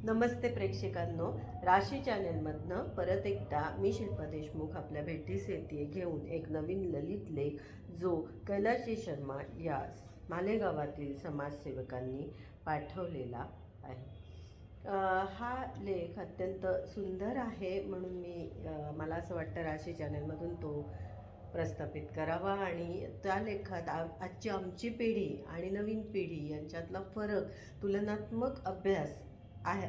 नमस्ते प्रेक्षकांनो, राशी चॅनेलमधनं परत एकदा मी शिल्पा देशमुख आपल्या भेटीस येते घेऊन एक नवीन ललित लेख जो कैलाशी शर्मा या मालेगावातील समाजसेवकांनी पाठवलेला आहे। हा लेख अत्यंत सुंदर आहे म्हणून मला असं वाटतं राशी चॅनेलमधून तो प्रस्थापित करावा आणि त्या लेखात आजची आमची पिढी आणि नवीन पिढी यांच्यातला फरक तुलनात्मक अभ्यास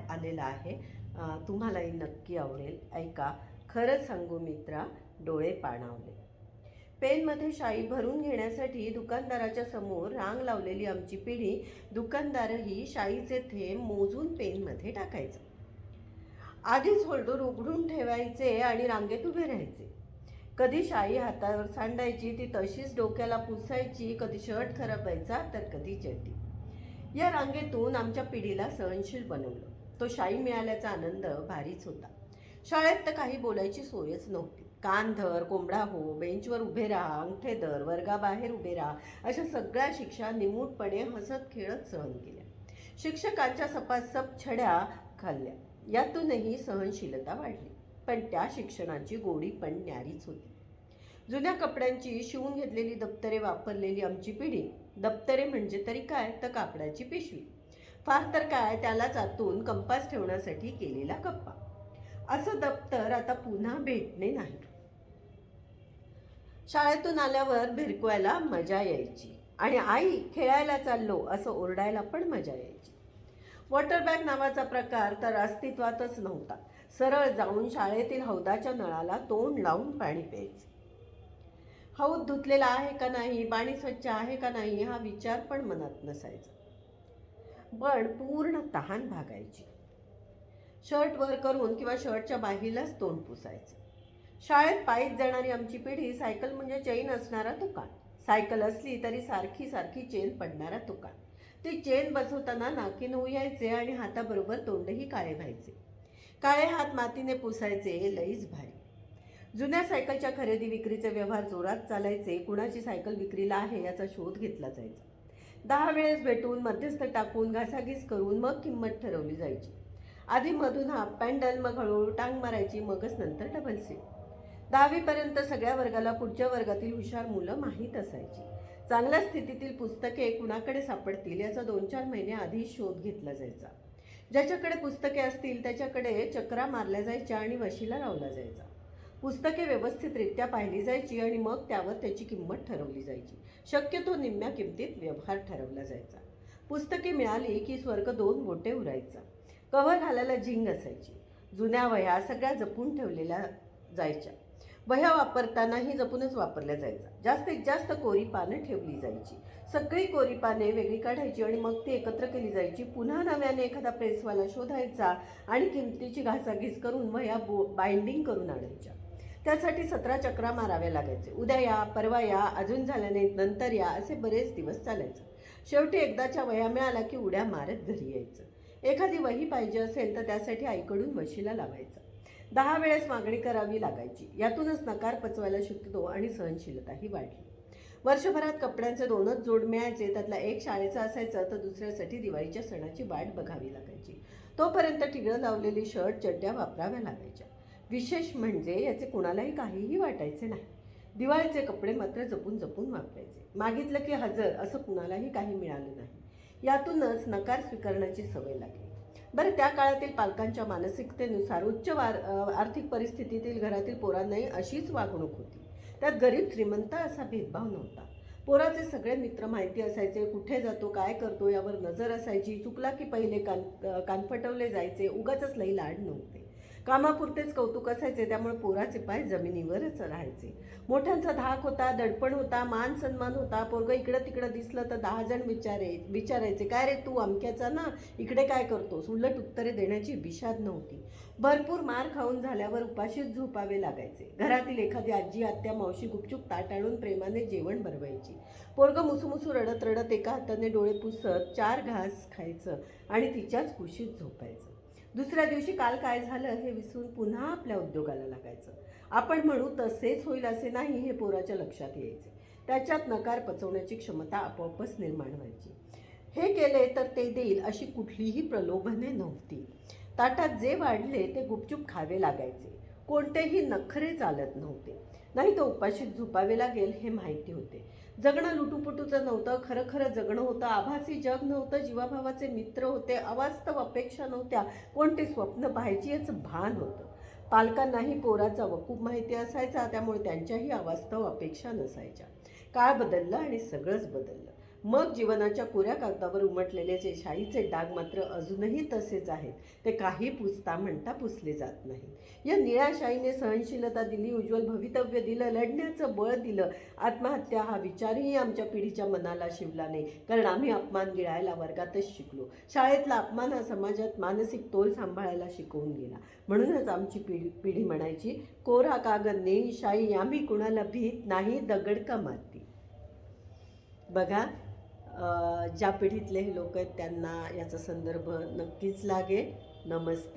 आलेला आहे। तुम्हालाही नक्की आवडेल, ऐका। खरंच सांगू मित्रा, डोळे पाणावले। पेनमध्ये शाई भरून घेण्यासाठी दुकानदाराच्या समोर रांग लावलेली आमची पिढी दुकानदारही शाईचे थेंब मोजून पेनमध्ये टाकायचं। आधीच होल्डर उघडून ठेवायचे आणि रांगेत उभे राहायचे। कधी शाई हातावर सांडायची, ती तशीच डोक्याला पुसायची, कधी शर्ट खराब व्हायचा तर कधी चड्डी। या रांगेतून आमच्या पिढीला सहनशील बनवलं। तो शाई मिळाल्याचा आनंद भारीच होता। शाळेत तर काही बोलायची सोयच नव्हती। कान धर, कोंबडा हो, बेंचवर उभे राहा, अंगठे धर, वर्गाबाहेर उभे राहा, अशा सगळ्या शिक्षा निमूटपणे हसत खेळत सहन केल्या। शिक्षकांच्या सपासप छड्या खाल्ल्या, यातूनही सहनशीलता वाढली। पण त्या शिक्षणाची गोडी पण न्यारीच होती। जुन्या कपड्यांची शिवून घेतलेली दप्तरे वापरलेली आमची पिढी, दप्तरे म्हणजे तरी काय तर कापडाची पिशवी, फार तर काय त्यालाच आतून कंपास ठेवण्यासाठी केलेला कप्पा। असं दप्तर आता पुन्हा भेटणे नाही। शाळेतून आल्यावर भिरकवायला मजा यायची आणि आई खेळायला चाललो असं ओरडायला पण मजा यायची। वॉटर बॅग नावाचा प्रकार तर अस्तित्वातच नव्हता। सरळ जाऊन शाळेतील हौदाच्या नळाला तोंड लावून पाणी प्यायचे। हौद धुतलेला आहे का नाही, पाणी स्वच्छ आहे का नाही हा विचार पण मनात नसायचा। पण पूर्ण तहान भागायची। शर्ट वर करून किंवा शर्टच्या बाहीलाच तोंड पुसायचं। शाळेत पायीच जाणारी आमची पिढी सायकल म्हणजे चेन असणारा तुकान, सायकल असली तरी सारखी सारखी चेन पडणारा तुकान। ती चेन बसवताना नाकी नऊ यायचे आणि हाताबरोबर तोंडही काळे व्हायचे। काळे हात मातीने पुसायचे, लईच भारी। जुन्या सायकलच्या खरेदी विक्रीचे व्यवहार जोरात चालायचे। कुणाची सायकल विक्रीला आहे याचा शोध घेतला जायचा। 10 वेळेस भेटून, मध्यस्थ टाकून, घासाघीस करून मग किंमत ठरवली जायची। आधी मधून हाफ पॅन्डल, मग हळूहळू टांग मारायची, मगच नंतर डबल सीट। 10वी पर्यंत सगळ्या वर्गाला पुढच्या वर्गातील हुशार मुलं माहीत असायची। चांगल्या स्थितीतील पुस्तके कुणाकडे सापडतील याचा 2-4 महिने आधी शोध घेतला जायचा। ज्याच्याकडे पुस्तके असतील त्याच्याकडे चक्रा मारल्या जायच्या आणि वशिला लावला जायचा। पुस्तके व्यवस्थितरित्या पाहिली जायची आणि मग त्यावर त्याची किंमत ठरवली जायची। शक्यतो निम्म्या किमतीत व्यवहार ठरवला जायचा। पुस्तके मिळाली की स्वर्ग 2 बोटे उरायचा। कव्हर घालायला झिंग असायची। जुन्या वह्या सगळ्या जपून ठेवलेल्या जायच्या। वह्या वापरतानाही जपूनच वापरल्या जायच्या। जास्तीत जास्त कोरी पानं ठेवली जायची। सगळी कोरी पाने वेगळी काढायची आणि मग ती एकत्र केली जायची। पुन्हा नव्याने एखादा प्रेसवाला शोधायचा आणि किमतीची घासाघीस करून वह्या बाइंडिंग करून आणायच्या। त्यासाठी 17 चक्रा माराव्या लागायचे। उद्या या, परवा या, अजून झाल्याने नंतर या, असे बरेच दिवस चालायचे। शेवटी एकदाच्या वह्या मिळाला की उड्या मारत घरी यायचं। एखादी वही पाहिजे असेल तर त्यासाठी आईकडून वशिला लावायचा। 10 वेळेस मागणी करावी लागायची। यातूनच नकार पचवायला शिकतो आणि सहनशीलताही वाढली। वर्षभरात कपड्यांचे 2च जोड मिळायचे, त्यातला एक शाळेचा असायचा तर दुसऱ्यासाठी दिवाळीच्या सणाची वाट बघावी लागायची। तोपर्यंत ठिगळं लावलेली शर्ट चड्ड्या वापराव्या लागायच्या। विशेष म्हणजे याचे कुणालाही काहीही वाटायचे नाही। दिवाळीचे कपडे मात्र जपून जपून वापरायचे। मागितलं की हजर असं कुणालाही काही मिळालं नाही। यातूनच नकार स्वीकारण्याची सवय लागली। बरं, त्या काळातील पालकांच्या मानसिकतेनुसार उच्च आर्थिक परिस्थितीतील घरातील पोरांनाही अशीच वागणूक होती। त्यात गरीब श्रीमंत असा भेदभाव नव्हता। पोराचे सगळे मित्र माहिती असायचे। कुठे जातो, काय करतो यावर नजर असायची। चुकला की पहिले कानफटवले जायचे। उगाचच लई लाड नव्हते। कामापुरतेच कौतुक असायचे, त्यामुळे पोराचे पाय जमिनीवरच राहायचे। मोठ्यांचा धाक होता, दडपण होता, मान सन्मान होता। पोरगं इकडं तिकडं दिसलं तर 10 जण विचारायचे, काय रे तू अमक्याचा ना, इकडे काय करतोस? उलट उत्तरे देण्याची बिशाद नव्हती। भरपूर मार खाऊन झाल्यावर उपाशीच झोपावे लागायचे। घरातील एखादी आजी, आत्या, मावशी गुपचूप ताट आणून प्रेमाने जेवण बनवायची। पोरगं मुसुमुसू रडत रडत एका हाताने डोळे पुसत 4 घास खायचं आणि तिच्याच कुशीत झोपायचं। दुसऱ्या दिवशी काल काय झालं हे विसरून पुन्हा आपल्या उद्योगाला लागायचं। आपण म्हणू तसेच होईल असे नाही हे पोराच्या लक्षात यायचे। त्याच्यात नकार पचवण्याची क्षमता आपोआपच निर्माण व्हायची। हे केले तर ते देईल अशी कुठलीही प्रलोभने नव्हती। ताटात जे वाढले ते गुपचूप खावे लागायचे. कोणतेही नखरे चालत नव्हते. नाही तर उपाशी झोपावे लागेल हे माहिती होते. जगणं लुटूपुटूचं नव्हतं, खरं खरं जगणं होतं. आभासी जग नव्हतं, जीवाभावाचे मित्र होते. अवास्तव अपेक्षा नव्हत्या, कोणते स्वप्न पाहायची याचं भान होतं. पालकांनाही पोराचा वकूब माहिती असायचा, त्यामुळे त्यांच्याही अवास्तव अपेक्षा नसायच्या. काळ बदलला आणि सगळंच बदललं. मग जीवनाच्या कोऱ्या कागदावर उमटलेले जे शाईचे डाग मात्र अजूनही तसेच आहेत. ते काही पुसता म्हणता पुसले जात नाहीत. या निळ्या शाईने सहनशीलता दिली, उज्ज्वल भवितव्य दिलं, लढण्याचं बळ दिलं. आत्महत्या हा विचारही आमच्या पिढीच्या मनाला शिवला नाही, कारण आम्ही अपमान गिळायला वर्गातच शिकलो. शाळेतला अपमान हा समाजात मानसिक तोल सांभाळायला शिकवून गेला. म्हणूनच आमची पिढी म्हणायची, कोरा कागद नेई शाई, आम्ही कुणाला भीत नाही, दगड का माती. बघा, ज्या पिढीतले हे लोक आहेत त्यांना याचा संदर्भ नक्कीच लागेल. नमस्ते.